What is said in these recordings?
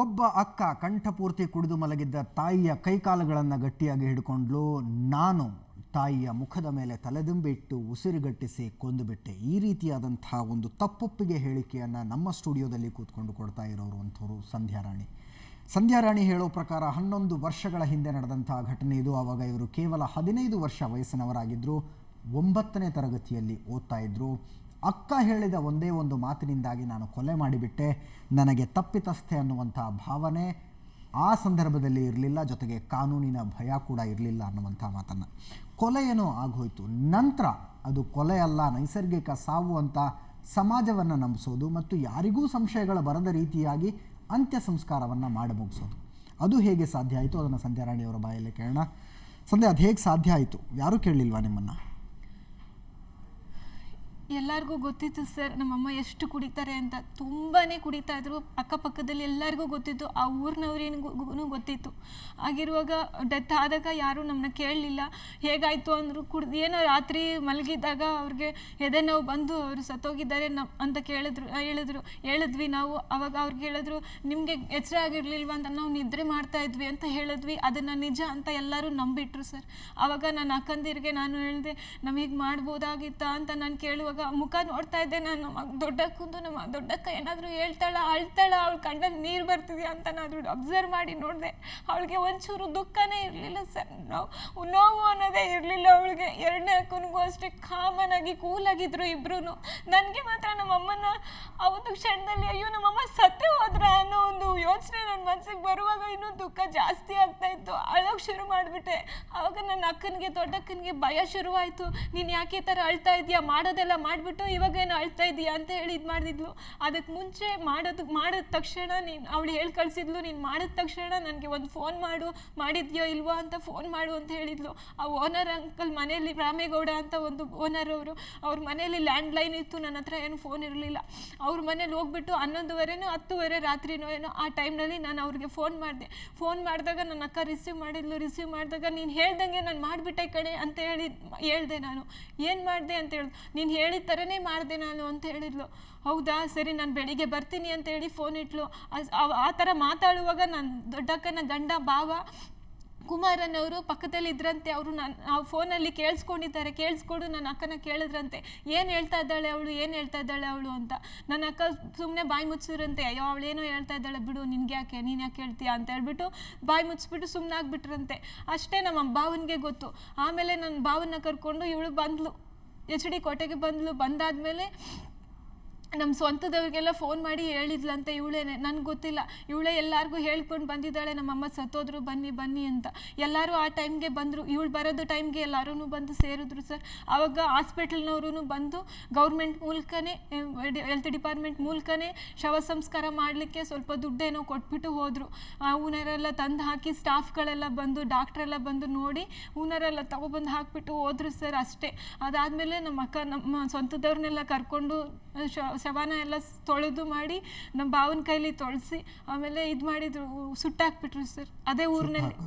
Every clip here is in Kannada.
ಒಬ್ಬ ಅಕ್ಕ ಕಂಠಪೂರ್ತಿ ಕುಡಿದು ಮಲಗಿದ್ದ ತಾಯಿಯ ಕೈಕಾಲುಗಳನ್ನು ಗಟ್ಟಿಯಾಗಿ ಹಿಡ್ಕೊಂಡ್ಲು. ನಾನು ತಾಯಿಯ ಮುಖದ ಮೇಲೆ ತಲೆದಿಂಬಿಟ್ಟು ಉಸಿರುಗಟ್ಟಿಸಿ ಕೊಂದುಬಿಟ್ಟೆ. ಈ ರೀತಿಯಾದಂಥ ಒಂದು ತಪ್ಪೊಪ್ಪಿಗೆ ಹೇಳಿಕೆಯನ್ನು ನಮ್ಮ ಸ್ಟುಡಿಯೋದಲ್ಲಿ ಕೂತ್ಕೊಂಡು ಕೊಡ್ತಾ ಇರೋರು ಅಂಥವ್ರು ಸಂಧ್ಯಾರಾಣಿ ಹೇಳೋ ಪ್ರಕಾರ 11 ವರ್ಷಗಳ ಹಿಂದೆ ನಡೆದಂಥ ಘಟನೆ ಇದು. ಆವಾಗ ಇವರು ಕೇವಲ 15 ವರ್ಷ ವಯಸ್ಸಿನವರಾಗಿದ್ದರು, 9ನೇ ತರಗತಿಯಲ್ಲಿ ಓದ್ತಾ ಇದ್ದರು. ಅಕ್ಕ ಹೇಳಿದ ಒಂದೇ ಒಂದು ಮಾತಿನಿಂದಾಗಿ ನಾನು ಕೊಲೆ ಮಾಡಿಬಿಟ್ಟೆ, ನನಗೆ ತಪ್ಪಿತಸ್ಥೆ ಅನ್ನುವಂಥ ಭಾವನೆ ಆ ಸಂದರ್ಭದಲ್ಲಿ ಇರಲಿಲ್ಲ, ಜೊತೆಗೆ ಕಾನೂನಿನ ಭಯ ಕೂಡ ಇರಲಿಲ್ಲ ಅನ್ನುವಂಥ ಮಾತನ್ನು. ಕೊಲೆ ಏನೋ ಆಗೋಯ್ತು, ನಂತರ ಅದು ಕೊಲೆ ಅಲ್ಲ, ನೈಸರ್ಗಿಕ ಸಾವು ಅಂತ ಸಮಾಜವನ್ನು ನಂಬಿಸೋದು ಮತ್ತು ಯಾರಿಗೂ ಸಂಶಯಗಳ ಬರದ ರೀತಿಯಾಗಿ ಅಂತ್ಯ ಸಂಸ್ಕಾರವನ್ನು ಮಾಡಿ ಮುಗಿಸೋದು. ಅದು ಹೇಗೆ ಸಾಧ್ಯ ಆಯಿತು ಅದನ್ನು ಸಂಧ್ಯಾರಾಣಿಯವರ ಬಾಯಲ್ಲಿ ಕೇಳೋಣ. ಸಂಧ್ಯಾ, ಅದು ಹೇಗೆ ಸಾಧ್ಯ ಆಯಿತು? ಯಾರೂ ಕೇಳಲಿಲ್ವಾ ನಿಮ್ಮನ್ನು? ಎಲ್ಲರಿಗೂ ಗೊತ್ತಿತ್ತು ಸರ್, ನಮ್ಮಮ್ಮ ಎಷ್ಟು ಕುಡಿತಾರೆ ಅಂತ. ತುಂಬಾ ಕುಡಿತಾ ಇದ್ರು, ಅಕ್ಕಪಕ್ಕದಲ್ಲಿ ಎಲ್ಲರಿಗೂ ಗೊತ್ತಿತ್ತು, ಆ ಊರಿನವ್ರಿಗೂ ಗೊತ್ತಿತ್ತು. ಆಗಿರುವಾಗ ಡೆತ್ ಆದಾಗ ಯಾರೂ ನಮ್ಮನ್ನ ಕೇಳಲಿಲ್ಲ. ಹೇಗಾಯಿತು ಅಂದರು, ಏನೋ ರಾತ್ರಿ ಮಲಗಿದ್ದಾಗ ಅವ್ರಿಗೆ ಎದೆ ನೋವು ಬಂದು ಅವರು ಸತ್ತೋಗಿದ್ದಾರೆ ಅಂತ ಹೇಳಿದ್ವಿ ನಾವು. ಅವಾಗ ಅವ್ರಿಗೆ ಹೇಳಿದ್ರು, ನಿಮಗೆ ಎಚ್ಚರ ಆಗಿರಲಿಲ್ವ ಅಂತ. ನಾವು ನಿದ್ರೆ ಮಾಡ್ತಾ ಇದ್ವಿ ಅಂತ ಹೇಳಿದ್ವಿ, ಅದನ್ನು ನಿಜ ಅಂತ ಎಲ್ಲರೂ ನಂಬಿಟ್ರು ಸರ್. ಆವಾಗ ನನ್ನ ಅಕ್ಕಂದಿರಿಗೆ ನಾನು ಹೇಳಿದೆ, ನಮಗೆ ಮಾಡ್ಬೋದಾಗಿತ್ತಾ ಅಂತ ನಾನು ಕೇಳುವಾಗ ಮುಖ ನೋಡ್ತಾ ಇದ್ದೆ ನಾನು. ದೊಡ್ಡಕ್ಕಂದು ನಮ್ಮ ದೊಡ್ಡಕ್ಕ ಏನಾದರೂ ಹೇಳ್ತಾಳ, ಅಳ್ತಾಳ, ಅವಳ ಕಣ್ಣಲ್ಲಿ ನೀರು ಬರ್ತಿದ್ಯಾ ಅಂತ ನಾನು ಅಬ್ಸರ್ವ್ ಮಾಡಿ ನೋಡಿದೆ. ಅವಳಿಗೆ ಒಂಚೂರು ದುಃಖನೇ ಇರಲಿಲ್ಲ ಸರ್, ನೋವು ಅನ್ನೋದೇ ಇರಲಿಲ್ಲ ಅವಳಿಗೆ. ಎರಡನೇ ಅಕ್ಕನಿಗೂ ಅಷ್ಟೇ ಕಾಮನ್ ಆಗಿ ಕೂಲಾಗಿದ್ರು ಇಬ್ರು. ನನಗೆ ಮಾತ್ರ ನಮ್ಮಮ್ಮನ ಆ ಒಂದು ಕ್ಷಣದಲ್ಲಿ ಅಯ್ಯೋ ನಮ್ಮಮ್ಮ ಸತ್ತೇ ಹೋದ್ರ ಅನ್ನೋ ಒಂದು ಯೋಚನೆ ನನ್ನ ಮನಸ್ಸಿಗೆ ಬರುವಾಗ ಇನ್ನೂ ದುಃಖ ಜಾಸ್ತಿ ಆಗ್ತಾ ಇತ್ತು. ಅಳೋಕೆ ಶುರು ಮಾಡಿಬಿಟ್ಟೆ. ಆವಾಗ ನನ್ನ ಅಕ್ಕನಿಗೆ ದೊಡ್ಡಕ್ಕನಿಗೆ ಭಯ ಶುರುವಾಯಿತು. ನೀನು ಯಾಕೆ ಈ ಥರ ಅಳ್ತಾ ಇದೆಯಾ, ಮಾಡೋದೆಲ್ಲ ಮಾಡಿಬಿಟ್ಟು ಇವಾಗೇನು ಅಳ್ತಾ ಇದೆಯಾ ಅಂತ ಹೇಳಿ ಇದು ಮಾಡಿದ್ಲು. ಅದಕ್ಕೆ ಮುಂಚೆ ಮಾಡಿದ ತಕ್ಷಣ ಅವಳು ಹೇಳಿ ಕಳಿಸಿದ್ಲು, ನೀನು ಮಾಡಿದ ತಕ್ಷಣ ನನಗೆ ಒಂದು ಫೋನ್ ಮಾಡಿದ್ಯೋ ಇಲ್ವೋ ಅಂತ ಫೋನ್ ಮಾಡು ಅಂತ ಹೇಳಿದ್ಲು. ಆ ಓನರ್ ಅಂಕಲ್ ಮನೆಯಲ್ಲಿ, ರಾಮೇಗೌಡ ಅಂತ ಒಂದು ಓನರ್ ಅವರು, ಅವ್ರ ಮನೆಯಲ್ಲಿ ಲ್ಯಾಂಡ್ಲೈನ್ ಇತ್ತು, ನನ್ನ ಹತ್ರ ಏನು ಫೋನ್ ಇರಲಿಲ್ಲ. ಅವ್ರ ಮನೇಲಿ ಹೋಗ್ಬಿಟ್ಟು 11:30 10:00 ರಾತ್ರಿನೋ ಏನೋ ಆ ಟೈಮ್ನಲ್ಲಿ ನಾನು ಅವ್ರಿಗೆ ಫೋನ್ ಮಾಡಿದಾಗ ನನ್ನ ಅಕ್ಕ ರಿಸೀವ್ ಮಾಡಿದಾಗ ನೀನು ಹೇಳ್ದಂಗೆ ನಾನು ಮಾಡಿಬಿಟ್ಟೆ ಕಣೆ ಅಂತ ಹೇಳ್ದೆ. ನಾನು ಏನು ಮಾಡಿದೆ ಅಂತ ಹೇಳಿದ್ರು. ನೀನು ಹೇಳಿದ ಥರನೇ ಮಾಡಿದೆ ನಾನು ಅಂತ ಹೇಳಿದ್ಲು. ಹೌದಾ ಸರಿ, ನಾನು ಬೆಳಿಗ್ಗೆ ಬರ್ತೀನಿ ಅಂತ ಹೇಳಿ ಫೋನ್ ಇಟ್ಲು. ಆ ಥರ ಮಾತಾಡುವಾಗ ನನ್ನ ದೊಡ್ಡಕ್ಕನ ಗಂಡ ಭಾವ ಕುಮಾರನ್ ಅವರು ಪಕ್ಕದಲ್ಲಿ ಇದ್ರಂತೆ. ಅವರು ಆ ಫೋನಲ್ಲಿ ಕೇಳಿಸ್ಕೊಂಡು ನನ್ನ ಅಕ್ಕನ ಕೇಳಿದ್ರಂತೆ, ಏನು ಹೇಳ್ತಾ ಇದ್ದಾಳೆ ಅವಳು ಅಂತ. ನನ್ನ ಅಕ್ಕ ಸುಮ್ಮನೆ ಬಾಯಿ ಮುಚ್ಚಿದ್ರಂತೆ. ಅಯ್ಯೋ ಅವಳೇನೋ ಹೇಳ್ತಾ ಇದ್ದಾಳೆ ಬಿಡು, ನೀನು ಯಾಕೆ ಹೇಳ್ತೀಯಾ ಅಂತ ಹೇಳ್ಬಿಟ್ಟು ಬಾಯಿ ಮುಚ್ಚಿಬಿಟ್ಟು ಸುಮ್ಮನೆ ಆಗ್ಬಿಟ್ರಂತೆ. ಅಷ್ಟೇ ನಮ್ಮ ಭಾವನಿಗೆ ಗೊತ್ತು. ಆಮೇಲೆ ನನ್ನ ಭಾವನ ಕರ್ಕೊಂಡು ಇವಳು ಬಂದ್ಲು, HD ಕೋಟೆಗೆ ಬಂದಾದ್ಮೇಲೆ ನಮ್ಮ ಸ್ವಂತದವ್ರಿಗೆಲ್ಲ ಫೋನ್ ಮಾಡಿ ಹೇಳಿದ್ಲಂತೆ ಇವಳೇನೆ. ನನಗೆ ಗೊತ್ತಿಲ್ಲ, ಇವಳೇ ಎಲ್ಲರಿಗೂ ಹೇಳ್ಕೊಂಡು ಬಂದಿದ್ದಾಳೆ ನಮ್ಮಮ್ಮ ಸತ್ತೋದ್ರು ಬನ್ನಿ ಅಂತ. ಎಲ್ಲರೂ ಆ ಟೈಮ್ಗೆ ಬಂದರು. ಇವಳು ಬರೋದು ಟೈಮ್ಗೆ ಎಲ್ಲರೂ ಬಂದು ಸೇರಿದ್ರು ಸರ್. ಆವಾಗ ಹಾಸ್ಪಿಟಲ್ನವರು ಬಂದು ಗೌರ್ಮೆಂಟ್ ಮೂಲಕನೇ, ಹೆಲ್ತ್ ಡಿಪಾರ್ಟ್ಮೆಂಟ್ ಮೂಲಕನೇ ಶವ ಸಂಸ್ಕಾರ ಮಾಡಲಿಕ್ಕೆ ಸ್ವಲ್ಪ ದುಡ್ಡೇನೋ ಕೊಟ್ಬಿಟ್ಟು ಹೋದರು. ಆ ಊನರೆಲ್ಲ ತಂದು ಹಾಕಿ, ಸ್ಟಾಫ್ಗಳೆಲ್ಲ ಬಂದು, ಡಾಕ್ಟ್ರೆಲ್ಲ ಬಂದು ನೋಡಿ ಊನರೆಲ್ಲ ತಗೊಬಂದು ಹಾಕಿಬಿಟ್ಟು ಹೋದ್ರು ಸರ್. ಅಷ್ಟೇ. ಅದಾದಮೇಲೆ ನಮ್ಮ ಅಕ್ಕ ನಮ್ಮ ಸ್ವಂತದವ್ರನ್ನೆಲ್ಲ ಕರ್ಕೊಂಡು ಶವನ ಎಲ್ಲ ತೊಳೆದು ಮಾಡಿ ನಮ್ಮ ಭಾವನ ಕೈಲಿ ತೊಳಸಿ ಆಮೇಲೆ ಇದು ಮಾಡಿದ್ರು, ಸುಟ್ಟಾಕ್ಬಿಟ್ರು ಸರ್. ಅದೇ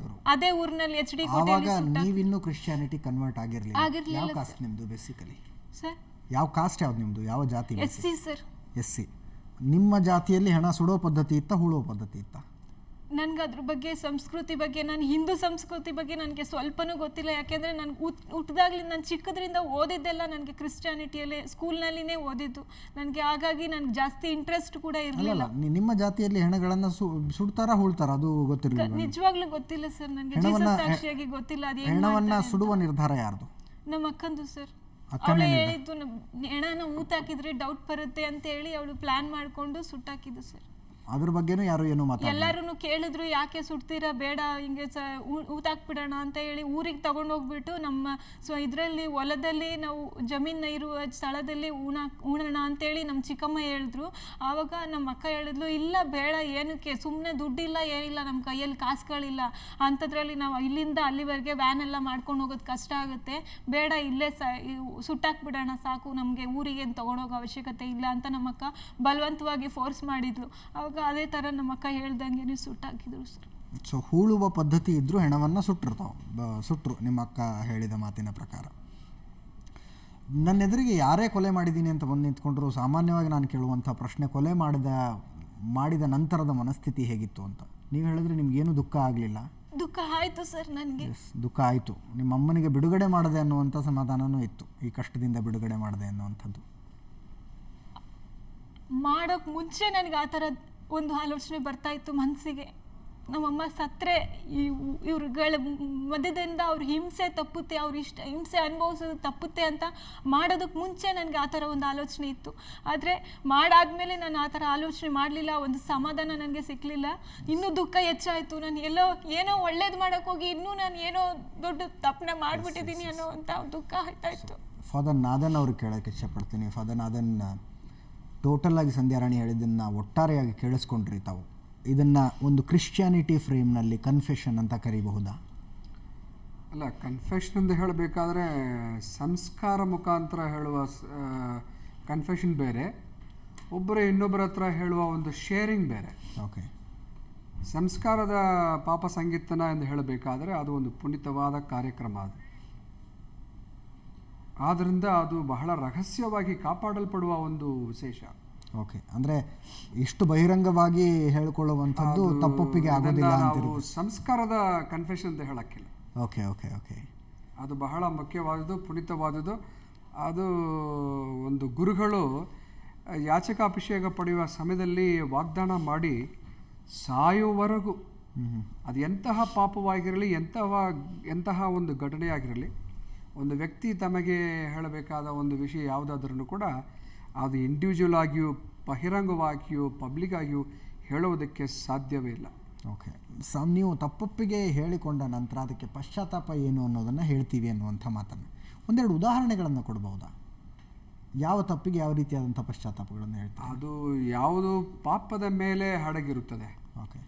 ಊರಿನಲ್ಲಿ HD ಕೋಟೆಯಲ್ಲಿ. ನೀವಿನ್ನೂ ಕ್ರಿಶ್ಚಿಯಾನಿಟಿ ಕನ್ವರ್ಟ್ ಆಗಿರಲಿಲ್ಲ? ಯಾವ ಕಾಸ್ಟ್ ನಿಮ್ಮದು ಬೇಸಿಕಲಿ ಸರ್? ಯಾವ ಕಾಸ್ಟ್ ಯಾವ್ದು ನಿಮ್ಮದು? ಯಾವ ಜಾತಿ? SC sir. SC. ನಿಮ್ಮ ಜಾತಿಯಲ್ಲಿ ಹೆಣ ಸುಡೋ ಪದ್ಧತಿ ಇತ್ತಾ, ಹೂಳೋ ಪದ್ಧತಿ ಇತ್ತಾ? ನನಗೆ ಅದ್ರ ಬಗ್ಗೆ, ಸಂಸ್ಕೃತಿ ಬಗ್ಗೆ, ನಾನು ಹಿಂದೂ ಸಂಸ್ಕೃತಿ ಬಗ್ಗೆ ನನಗೆ ಸ್ವಲ್ಪನೂ ಗೊತ್ತಿಲ್ಲ. ಯಾಕೆಂದರೆ ನಾನು ಹುಟ್ಟಿದಾಗಲಿ ನಾನು ಚಿಕ್ಕದ್ರಿಂದ ಓದಿದ್ದೆಲ್ಲ ನನಗೆ ಕ್ರಿಶ್ಚಿಯಾನಿಟಿಯಲ್ಲೇ, ಸ್ಕೂಲ್ನಲ್ಲಿನೇ ಓದಿದ್ದು ನನಗೆ. ಹಾಗಾಗಿ ನನಗೆ ಜಾಸ್ತಿ ಇಂಟ್ರೆಸ್ಟ್ ಕೂಡ ಇರಲಿಲ್ಲ. ನಿಮ್ಮ ಜಾತಿಯಲ್ಲಿ ಹೆಣಗಳನ್ನು ಸುಡ್ತಾರಾ, ಹೂಳ್ತಾರ ಅದು ಗೊತ್ತಿರಲಿಲ್ಲ? ನಿಜವಾಗ್ಲೂ ಗೊತ್ತಿಲ್ಲ ಸರ್ ನನಗೆ, ಜೀಸಸ್ ಸಾಕ್ಷಿಯಾಗಿ ಗೊತ್ತಿಲ್ಲ. ಅದು ಹೆಣವನ್ನು ಸುಡುವ ನಿರ್ಧಾರ ಯಾರ್ದು? ನಮ್ಮ ಅಕ್ಕಂದು ಸರ್. ಅವಳೇ ಹೇಳಿದ್ದು, ಹೆಣನ ಊತಾಕಿದ್ರೆ ಡೌಟ್ ಬರುತ್ತೆ ಅಂತ ಹೇಳಿ ಅವಳು ಪ್ಲಾನ್ ಮಾಡಿಕೊಂಡು ಸುಟ್ಟಾಕಿದ್ದು ಸರ್. ಅದ್ರ ಬಗ್ಗೆನೂ ಯಾರು ಏನು ಮಾತಾಡ? ಎಲ್ಲರೂ ಕೇಳಿದ್ರು, ಯಾಕೆ ಸುಡ್ತೀರಾ, ಬೇಡ ಹಿಂಗೆ ಊತಾಕ್ಬಿಡೋಣ ಅಂತ ಹೇಳಿ ಊರಿಗೆ ತಗೊಂಡೋಗ್ಬಿಟ್ಟು ನಮ್ಮ ಇದರಲ್ಲಿ ಹೊಲದಲ್ಲಿ ನಾವು ಜಮೀನು ಇರುವ ಸ್ಥಳದಲ್ಲಿ ಉಣೋಣ ಅಂತೇಳಿ ನಮ್ಮ ಚಿಕ್ಕಮ್ಮ ಹೇಳಿದ್ರು. ಆವಾಗ ನಮ್ಮ ಅಕ್ಕ ಹೇಳಿದ್ಲು, ಇಲ್ಲ ಬೇಡ, ಏನಕ್ಕೆ, ಸುಮ್ಮನೆ ದುಡ್ಡಿಲ್ಲ ಏನಿಲ್ಲ, ನಮ್ಮ ಕೈಯಲ್ಲಿ ಕಾಸುಗಳಿಲ್ಲ, ಅಂಥದ್ರಲ್ಲಿ ನಾವು ಇಲ್ಲಿಂದ ಅಲ್ಲಿವರೆಗೆ ವ್ಯಾನ್ ಎಲ್ಲ ಮಾಡ್ಕೊಂಡು ಹೋಗೋದು ಕಷ್ಟ ಆಗುತ್ತೆ, ಬೇಡ ಇಲ್ಲೇ ಸುಟ್ಟಾಕ್ಬಿಡೋಣ ಸಾಕು, ನಮಗೆ ಊರಿಗೆ ತೊಗೊಂಡೋಗೋ ಅವಶ್ಯಕತೆ ಇಲ್ಲ ಅಂತ ನಮ್ಮ ಅಕ್ಕ ಬಲವಂತವಾಗಿ ಫೋರ್ಸ್ ಮಾಡಿದ್ಲು. ಆವಾಗ ಅದೇ ಥರ ನಮ್ಮ ಅಕ್ಕ ಹೇಳ್ದಂಗೆ ಸುಟ್ಟಾಕಿದ್ರು ಸರ್. ಸೊ ಹೂಳುವ ಪದ್ಧತಿ ಇದ್ದರೂ ಹೆಣವನ್ನು ಸುಟ್ಟರು ನಿಮ್ಮ ಅಕ್ಕ ಹೇಳಿದ ಮಾತಿನ ಪ್ರಕಾರ. ನನ್ನ ಎದುರಿಗೆ ಯಾರೇ ಕೊಲೆ ಮಾಡಿದ್ದೀನಿ ಅಂತ ಬಂದು ನಿಂತ್ಕೊಂಡ್ರು ಸಾಮಾನ್ಯವಾಗಿ ನಾನು ಕೇಳುವಂಥ ಪ್ರಶ್ನೆ, ಕೊಲೆ ಮಾಡಿದ ಮಾಡಿದ ನಂತರದ ಮನಸ್ಥಿತಿ ಹೇಗಿತ್ತು ಅಂತ. ನೀವು ಹೇಳಿದ್ರೆ ನಿಮ್ಗೇನು ದುಃಖ ಆಗಲಿಲ್ಲ. ದುಃಖ ಆಯಿತು ಸರ್ ನನಗೆ. ದುಃಖ ಆಯಿತು. ನಿಮ್ಮ ಅಮ್ಮನಿಗೆ ಬಿಡುಗಡೆ ಮಾಡದೆ ಅನ್ನುವಂಥ ಸಮಾಧಾನವೂ ಇತ್ತು, ಈ ಕಷ್ಟದಿಂದ ಬಿಡುಗಡೆ ಮಾಡದೆ ಅನ್ನುವಂಥದ್ದು. ಮಾಡೋಕ್ಕೆ ಮುಂಚೆ ನನಗೆ ಆ ಥರ ಒಂದು ಆಲೋಚನೆ ಬರ್ತಾ ಇತ್ತು ಮನಸ್ಸಿಗೆ. ನಮ್ಮಮ್ಮ ಸತ್ತರೆ ಇವ್ರುಗಳ ಮಧ್ಯದಿಂದ ಅವ್ರ ಹಿಂಸೆ ತಪ್ಪುತ್ತೆ, ಅವ್ರ ಹಿಂಸೆ ಅನುಭವಿಸೋದು ತಪ್ಪುತ್ತೆ ಅಂತ ಮಾಡೋದಕ್ಕೆ ಮುಂಚೆ ನನಗೆ ಆ ಥರ ಒಂದು ಆಲೋಚನೆ ಇತ್ತು. ಆದರೆ ಮಾಡಾದ್ಮೇಲೆ ನಾನು ಆ ಥರ ಆಲೋಚನೆ ಮಾಡಲಿಲ್ಲ, ಒಂದು ಸಮಾಧಾನ ನನಗೆ ಸಿಕ್ಕಲಿಲ್ಲ. ಇನ್ನೂ ದುಃಖ ಹೆಚ್ಚಾಯಿತು. ನಾನು ಏನೋ ಒಳ್ಳೇದು ಮಾಡೋಕ್ಕೋಗಿ ಇನ್ನೂ ನಾನು ಏನೋ ದೊಡ್ಡ ತಪ್ಪನ್ನ ಮಾಡಿಬಿಟ್ಟಿದ್ದೀನಿ ಅನ್ನೋ ಅಂತ ದುಃಖ ಆಗ್ತಾ ಇತ್ತು. ಫಾದರ್ ನಾದನ್ ಅವ್ರಿಗೆ ಕೇಳೋಕ್ಕೆ ಇಷ್ಟಪಡ್ತೀನಿ. ಫಾದರ್ ನಾದನ್ ಟೋಟಲ್ ಆಗಿ ಸಂಧ್ಯಾರಾಣಿ ಹೇಳಿದ್ದನ್ನು ಒಟ್ಟಾರೆಯಾಗಿ ಕೇಳಿಸ್ಕೊಂಡ್ರಿ ತಾವು. ಇದನ್ನು ಒಂದು ಕ್ರಿಶ್ಚಿಯಾನಿಟಿ ಫ್ರೇಮ್ನಲ್ಲಿ ಕನ್ಫೆಷನ್ ಅಂತ ಕರಿಬಹುದಾ? ಅಲ್ಲ, ಕನ್ಫೆಷನ್ ಅಂತ ಹೇಳಬೇಕಾದ್ರೆ ಸಂಸ್ಕಾರ ಮುಖಾಂತರ ಹೇಳುವ ಕನ್ಫೆಷನ್ ಬೇರೆ, ಒಬ್ಬರು ಇನ್ನೊಬ್ಬರ ಹತ್ರ ಹೇಳುವ ಒಂದು ಶೇರಿಂಗ್ ಬೇರೆ. ಓಕೆ. ಸಂಸ್ಕಾರದ ಪಾಪ ಸಂಗೀತನ ಎಂದು ಹೇಳಬೇಕಾದ್ರೆ ಅದು ಒಂದು ಪುನೀತವಾದ ಕಾರ್ಯಕ್ರಮ. ಅದು ಆದ್ದರಿಂದ ಅದು ಬಹಳ ರಹಸ್ಯವಾಗಿ ಕಾಪಾಡಲ್ಪಡುವ ಒಂದು ವಿಶೇಷ. ಓಕೆ. ಅಂದರೆ ಇಷ್ಟು ಬಹಿರಂಗವಾಗಿ ಹೇಳಿಕೊಳ್ಳುವಂಥದ್ದು ತಪ್ಪೊಪ್ಪಿಗೆ ಆಗೋದಿಲ್ಲ ನಾವು ಸಂಸ್ಕಾರದ ಕನ್ಫೆಷನ್ ಅಂತ ಹೇಳಕ್ಕಿಲ್ಲ. Okay okay okay. ಅದು ಬಹಳ ಮುಖ್ಯವಾದುದು, ಪುನೀತವಾದುದು. ಅದು ಒಂದು ಗುರುಗಳು ಯಾಚಕಾಭಿಷೇಕ ಪಡೆಯುವ ಸಮಯದಲ್ಲಿ ವಾಗ್ದಾನ ಮಾಡಿ ಸಾಯುವವರೆಗೂ ಅದು ಎಂತಹ ಪಾಪವಾಗಿರಲಿ, ಎಂತಹ ಒಂದು ಘಟನೆಯಾಗಿರಲಿ, ಒಂದು ವ್ಯಕ್ತಿ ತಮಗೆ ಹೇಳಬೇಕಾದ ಒಂದು ವಿಷಯ ಯಾವುದಾದ್ರೂ ಕೂಡ ಅದು ಇಂಡಿವಿಜುವಲ್ ಆಗಿಯೂ ಬಹಿರಂಗವಾಗಿಯೂ ಪಬ್ಲಿಕ್ ಆಗಿಯೂ ಹೇಳುವುದಕ್ಕೆ ಸಾಧ್ಯವೇ ಇಲ್ಲ. ಓಕೆ. ನೀವು ತಪ್ಪೊಪ್ಪಿಗೆ ಹೇಳಿಕೊಂಡ ನಂತರ ಅದಕ್ಕೆ ಪಶ್ಚಾತ್ತಾಪ ಏನು ಅನ್ನೋದನ್ನು ಹೇಳ್ತೀವಿ ಅನ್ನುವಂಥ ಮಾತನ್ನು ಒಂದೆರಡು ಉದಾಹರಣೆಗಳನ್ನು ಕೊಡಬಹುದಾ? ಯಾವ ತಪ್ಪಿಗೆ ಯಾವ ರೀತಿಯಾದಂಥ ಪಶ್ಚಾತ್ತಾಪಗಳನ್ನು ಹೇಳ್ತೀವಿ? ಅದು ಯಾವುದು ಪಾಪದ ಮೇಲೆ ಹಡಗಿರುತ್ತದೆ. ಓಕೆ.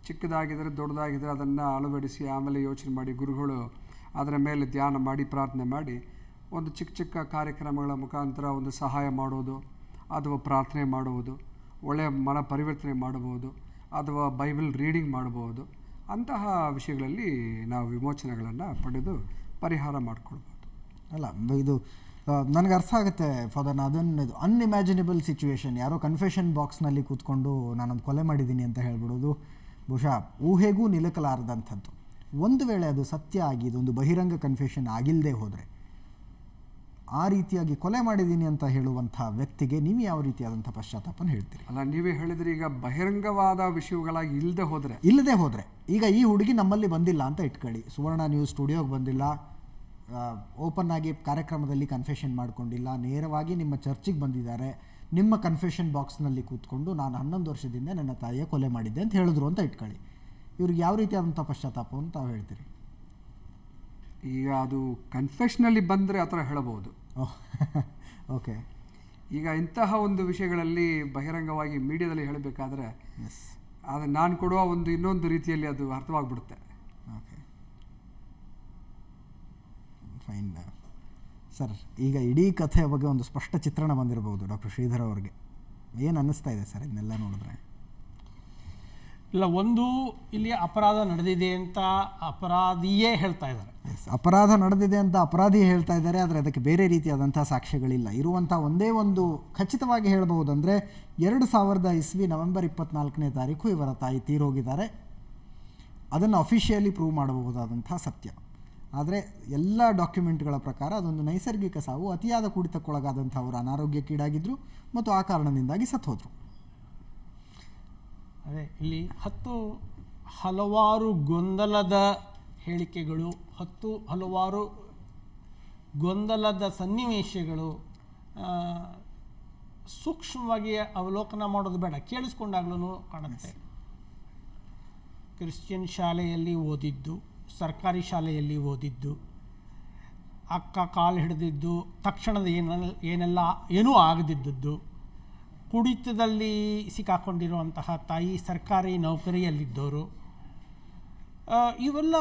ಚಿಕ್ಕದಾಗಿದ್ದರೆ ದೊಡ್ಡದಾಗಿದ್ದರೆ ಅದನ್ನು ಅಳವಡಿಸಿ ಆಮೇಲೆ ಯೋಚನೆ ಮಾಡಿ ಗುರುಗಳು ಅದರ ಮೇಲೆ ಧ್ಯಾನ ಮಾಡಿ ಪ್ರಾರ್ಥನೆ ಮಾಡಿ ಒಂದು ಚಿಕ್ಕ ಚಿಕ್ಕ ಕಾರ್ಯಕ್ರಮಗಳ ಮುಖಾಂತರ ಒಂದು ಸಹಾಯ ಮಾಡೋದು, ಅಥವಾ ಪ್ರಾರ್ಥನೆ ಮಾಡುವುದು, ಒಳ್ಳೆಯ ಮನ ಪರಿವರ್ತನೆ ಮಾಡಬಹುದು, ಅಥವಾ ಬೈಬಲ್ ರೀಡಿಂಗ್ ಮಾಡಬಹುದು. ಅಂತಹ ವಿಷಯಗಳಲ್ಲಿ ನಾವು ವಿಮೋಚನೆಗಳನ್ನು ಪಡೆದು ಪರಿಹಾರ ಮಾಡಿಕೊಳ್ಬೋದು. ಅಲ್ಲ, ಇದು ನನಗೆ ಅರ್ಥ ಆಗುತ್ತೆ ಫಾದರ್. ಅದನ್ನು ಅನ್ಇಮ್ಯಾಜಿನೇಬಲ್ ಸಿಚುವೇಶನ್, ಯಾರೋ ಕನ್ಫೆಷನ್ ಬಾಕ್ಸ್ನಲ್ಲಿ ಕೂತ್ಕೊಂಡು ನಾನೊಂದು ಕೊಲೆ ಮಾಡಿದ್ದೀನಿ ಅಂತ ಹೇಳ್ಬಿಡೋದು ಬಹುಶಃ ಊಹೆಗೂ ನಿಲುಕಲಾರದಂಥದ್ದು. ಒಂದು ವೇಳೆ ಅದು ಸತ್ಯ ಆಗಿ ಇದೊಂದು ಬಹಿರಂಗ ಕನ್ಫೆಷನ್ ಆಗಿಲ್ಲದೆ ಹೋದರೆ, ಆ ರೀತಿಯಾಗಿ ಕೊಲೆ ಮಾಡಿದ್ದೀನಿ ಅಂತ ಹೇಳುವಂಥ ವ್ಯಕ್ತಿಗೆ ನೀವು ಯಾವ ರೀತಿಯಾದಂಥ ಪಶ್ಚಾತ್ತಾಪನ ಹೇಳ್ತೀರಿ? ಅಲ್ಲ, ನೀವೇ ಹೇಳಿದ್ರೆ ಈಗ ಬಹಿರಂಗವಾದ ವಿಷಯಗಳಾಗಿ ಇಲ್ಲದೆ ಹೋದರೆ ಈಗ ಈ ಹುಡುಗಿ ನಮ್ಮಲ್ಲಿ ಬಂದಿಲ್ಲ ಅಂತ ಇಟ್ಕೊಳ್ಳಿ, ಸುವರ್ಣ ನ್ಯೂಸ್ ಸ್ಟುಡಿಯೋಗೆ ಬಂದಿಲ್ಲ, ಓಪನ್ ಆಗಿ ಕಾರ್ಯಕ್ರಮದಲ್ಲಿ ಕನ್ಫೆಷನ್ ಮಾಡ್ಕೊಂಡಿಲ್ಲ, ನೇರವಾಗಿ ನಿಮ್ಮ ಚರ್ಚಿಗೆ ಬಂದಿದ್ದಾರೆ, ನಿಮ್ಮ ಕನ್ಫೆಷನ್ ಬಾಕ್ಸ್ನಲ್ಲಿ ಕೂತ್ಕೊಂಡು ನಾನು 11 ವರ್ಷದಿಂದ ನನ್ನ ತಾಯಿಯ ಕೊಲೆ ಮಾಡಿದ್ದೆ ಅಂತ ಹೇಳಿದ್ರು ಅಂತ ಇಟ್ಕೊಳ್ಳಿ. ಇವ್ರಿಗೆ ಯಾವ ರೀತಿಯಾದಂಥ ಪಶ್ಚಾತ್ತಾಪವನ್ನು ತಾವು ಹೇಳ್ತೀರಿ? ಈಗ ಅದು ಕನ್ಫೆಷನಲ್ಲಿ ಬಂದರೆ ಆ ಥರ ಹೇಳಬಹುದು. ಓಕೆ. ಈಗ ಇಂತಹ ಒಂದು ವಿಷಯಗಳಲ್ಲಿ ಬಹಿರಂಗವಾಗಿ ಮೀಡಿಯಾದಲ್ಲಿ ಹೇಳಬೇಕಾದ್ರೆ ಅದು ನಾನು ಕೊಡುವ ಒಂದು ಇನ್ನೊಂದು ರೀತಿಯಲ್ಲಿ ಅದು ಅರ್ಥವಾಗಿಬಿಡುತ್ತೆ. Okay, fine sir. ಈಗ ಇಡೀ ಕಥೆಯ ಬಗ್ಗೆ ಒಂದು ಸ್ಪಷ್ಟ ಚಿತ್ರಣ ಬಂದಿರಬಹುದು ಡಾಕ್ಟರ್ ಶ್ರೀಧರ್ ಅವ್ರಿಗೆ. ಏನು ಅನ್ನಿಸ್ತಾ ಇದೆ ಸರ್ ಇದನ್ನೆಲ್ಲ ನೋಡಿದ್ರೆ? ಇಲ್ಲ, ಒಂದು ಇಲ್ಲಿ ಅಪರಾಧ ನಡೆದಿದೆ ಅಂತ ಅಪರಾಧಿಯೇ ಹೇಳ್ತಾ ಇದ್ದಾರೆ. ಅಪರಾಧ ನಡೆದಿದೆ ಅಂತ ಅಪರಾಧಿ ಹೇಳ್ತಾ ಇದ್ದಾರೆ, ಆದರೆ ಅದಕ್ಕೆ ಬೇರೆ ರೀತಿಯಾದಂಥ ಸಾಕ್ಷ್ಯಗಳಿಲ್ಲ. ಇರುವಂಥ ಒಂದೇ ಒಂದು ಖಚಿತವಾಗಿ ಹೇಳಬಹುದಂದರೆ 2000 ಇಸ್ವಿ ನವೆಂಬರ್ 24ನೇ ತಾರೀಕು ಇವರ ತಾಯಿ ತೀರೋಗಿದ್ದಾರೆ. ಅದನ್ನು ಅಫಿಷಿಯಲಿ ಪ್ರೂವ್ ಮಾಡಬಹುದಾದಂಥ ಸತ್ಯ. ಆದರೆ ಎಲ್ಲ ಡಾಕ್ಯುಮೆಂಟ್ಗಳ ಪ್ರಕಾರ ಅದೊಂದು ನೈಸರ್ಗಿಕ ಸಾವು, ಅತಿಯಾದ ಕುಡಿತಕ್ಕೊಳಗಾದಂಥ ಅವರು ಅನಾರೋಗ್ಯಕ್ಕೀಡಾಗಿದ್ದರು ಮತ್ತು ಆ ಕಾರಣದಿಂದಾಗಿ ಸತ್ತೋದ್ರು. ಅದೇ ಇಲ್ಲಿ ಹಲವಾರು ಗೊಂದಲದ ಹೇಳಿಕೆಗಳು, ಹಲವಾರು ಗೊಂದಲದ ಸನ್ನಿವೇಶಗಳು ಸೂಕ್ಷ್ಮವಾಗಿ ಅವಲೋಕನ ಮಾಡೋದು ಬೇಡ, ಕೇಳಿಸ್ಕೊಂಡಾಗ್ಲೂ ಕಾಣುತ್ತೆ. ಕ್ರಿಶ್ಚಿಯನ್ ಶಾಲೆಯಲ್ಲಿ ಓದಿದ್ದು, ಸರ್ಕಾರಿ ಶಾಲೆಯಲ್ಲಿ ಓದಿದ್ದು, ಅಕ್ಕ ಕಾಲು ಹಿಡಿದಿದ್ದು, ತಕ್ಷಣದ ಏನೂ ಆಗದಿದ್ದದ್ದು, ಕುಡಿತದಲ್ಲಿ ಸಿಕ್ಕಾಕೊಂಡಿರುವಂತಹ ತಾಯಿ ಸರ್ಕಾರಿ ನೌಕರಿಯಲ್ಲಿದ್ದವರು, ಇವೆಲ್ಲ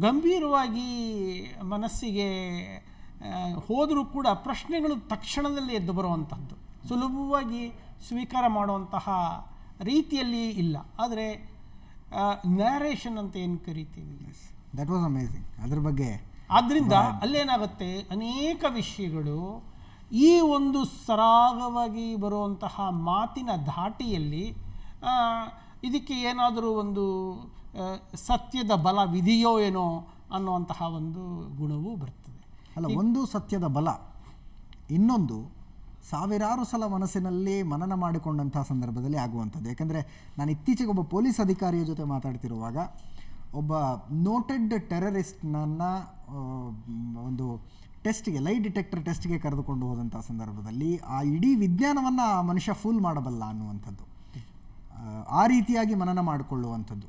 ಗಂಭೀರವಾಗಿ ಮನಸ್ಸಿಗೆ ಹೋದರೂ ಕೂಡ ಪ್ರಶ್ನೆಗಳು ತಕ್ಷಣದಲ್ಲಿ ಎದ್ದು ಬರುವಂಥದ್ದು, ಸುಲಭವಾಗಿ ಸ್ವೀಕಾರ ಮಾಡುವಂತಹ ರೀತಿಯಲ್ಲಿ ಇಲ್ಲ. ಆದರೆ ನ್ಯಾರೇಷನ್ ಅಂತ ಏನು ಕರಿತೀವಿ, ದಟ್ ವಾಸ್ ಅಮೇಜಿಂಗ್. ಅದ್ರ ಬಗ್ಗೆ ಆದ್ದರಿಂದ ಅಲ್ಲೇನಾಗುತ್ತೆ, ಅನೇಕ ವಿಷಯಗಳು ಈ ಒಂದು ಸರಾಗವಾಗಿ ಬರುವಂತಹ ಮಾತಿನ ಧಾಟಿಯಲ್ಲಿ ಇದಕ್ಕೆ ಏನಾದರೂ ಒಂದು ಸತ್ಯದ ಬಲವಿದೆಯೋ ಏನೋ ಅನ್ನುವಂತಹ ಒಂದು ಗುಣವೂ ಬರ್ತದೆ. ಅಲ್ಲ, ಒಂದು ಸತ್ಯದ ಬಲ, ಇನ್ನೊಂದು ಸಾವಿರಾರು ಸಲ ಮನಸ್ಸಿನಲ್ಲಿ ಮನನ ಮಾಡಿಕೊಂಡಂಥ ಸಂದರ್ಭದಲ್ಲಿ ಆಗುವಂಥದ್ದು. ಯಾಕಂದರೆ ನಾನು ಇತ್ತೀಚೆಗೆ ಒಬ್ಬ ಪೊಲೀಸ್ ಅಧಿಕಾರಿಯ ಜೊತೆ ಮಾತಾಡ್ತಿರುವಾಗ ಒಬ್ಬ ನೋಟೆಡ್ ಟೆರರಿಸ್ಟ್ನನ್ನು ಒಂದು ಟೆಸ್ಟ್ಗೆ, ಲೈ ಡಿಟೆಕ್ಟರ್ ಟೆಸ್ಟ್ಗೆ ಕರೆದುಕೊಂಡು ಹೋದಂಥ ಸಂದರ್ಭದಲ್ಲಿ ಆ ಇಡೀ ವಿಜ್ಞಾನವನ್ನು ಆ ಮನುಷ್ಯ ಫೂಲ್ ಮಾಡಬಲ್ಲ ಅನ್ನುವಂಥದ್ದು, ಆ ರೀತಿಯಾಗಿ ಮನನ ಮಾಡಿಕೊಳ್ಳುವಂಥದ್ದು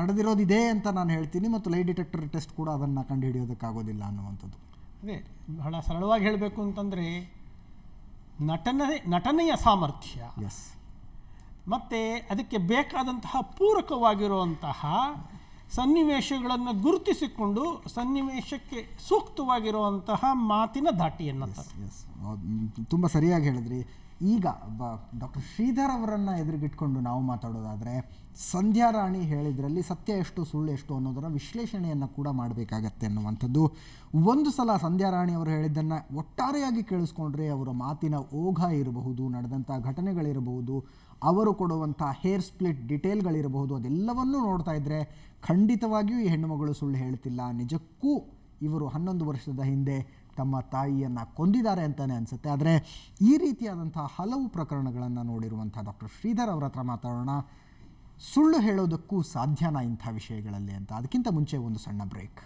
ನಡೆದಿರೋದಿದೆ ಅಂತ ನಾನು ಹೇಳ್ತೀನಿ. ಮತ್ತು ಲೈ ಡಿಟೆಕ್ಟರ್ ಟೆಸ್ಟ್ ಕೂಡ ಅದನ್ನು ಕಂಡುಹಿಡಿಯೋದಕ್ಕಾಗೋದಿಲ್ಲ ಅನ್ನುವಂಥದ್ದು. ಅದೇ ಬಹಳ ಸರಳವಾಗಿ ಹೇಳಬೇಕು ಅಂತಂದರೆ ನಟನೆಯ ಸಾಮರ್ಥ್ಯ, ಎಸ್, ಮತ್ತು ಅದಕ್ಕೆ ಬೇಕಾದಂತಹ ಪೂರಕವಾಗಿರುವಂತಹ ಸನ್ನಿವೇಶಗಳನ್ನು ಗುರುತಿಸಿಕೊಂಡು ಸನ್ನಿವೇಶಕ್ಕೆ ಸೂಕ್ತವಾಗಿರುವಂತಹ ಮಾತಿನ ಧಾಟಿಯನ್ನು. ಎಸ್, ತುಂಬ ಸರಿಯಾಗಿ ಹೇಳಿದ್ರಿ. ಈಗ ಡಾಕ್ಟರ್ ಶ್ರೀಧರ್ ಅವರನ್ನು ಎದುರುಗಿಟ್ಕೊಂಡು ನಾವು ಮಾತಾಡೋದಾದರೆ ಸಂಧ್ಯಾ ರಾಣಿ ಹೇಳಿದ್ರಲ್ಲಿ ಸತ್ಯ ಎಷ್ಟು ಸುಳ್ಳು ಎಷ್ಟು ಅನ್ನೋದರ ವಿಶ್ಲೇಷಣೆಯನ್ನು ಕೂಡ ಮಾಡಬೇಕಾಗತ್ತೆ ಅನ್ನುವಂಥದ್ದು. ಒಂದು ಸಲ ಸಂಧ್ಯಾ ರಾಣಿ ಅವರು ಹೇಳಿದ್ದನ್ನು ಒಟ್ಟಾರೆಯಾಗಿ ಕೇಳಿಸ್ಕೊಂಡ್ರೆ ಅವರ ಮಾತಿನ ಓಘ ಇರಬಹುದು, ನಡೆದಂಥ ಘಟನೆಗಳಿರಬಹುದು, ಅವರು ಕೊಡುವಂಥ ಹೇರ್ ಸ್ಪ್ಲಿಟ್ ಡಿಟೇಲ್ಗಳಿರಬಹುದು, ಅದೆಲ್ಲವನ್ನೂ ನೋಡ್ತಾ ಇದ್ದರೆ ಖಂಡಿತವಾಗಿಯೂ ಈ ಹೆಣ್ಣುಮಗಳು ಸುಳ್ಳು ಹೇಳ್ತಿಲ್ಲ, ನಿಜಕ್ಕೂ ಇವರು 11 ವರ್ಷದ ಹಿಂದೆ ತಮ್ಮ ತಾಯಿಯನ್ನು ಕೊಂದಿದ್ದಾರೆ ಅಂತಲೇ ಅನಿಸುತ್ತೆ. ಆದರೆ ಈ ರೀತಿಯಾದಂಥ ಹಲವು ಪ್ರಕರಣಗಳನ್ನು ನೋಡಿರುವಂಥ ಡಾಕ್ಟರ್ ಶ್ರೀಧರ್ ಅವರ ಹತ್ರ ಮಾತಾಡೋಣ. ಸುಳ್ಳು ಹೇಳೋದಕ್ಕೂ ಸಾಧ್ಯನಾ ಇಂಥ ವಿಷಯಗಳಲ್ಲಿ ಅಂತ. ಅದಕ್ಕಿಂತ ಮುಂಚೆ ಒಂದು ಸಣ್ಣ ಬ್ರೇಕ್.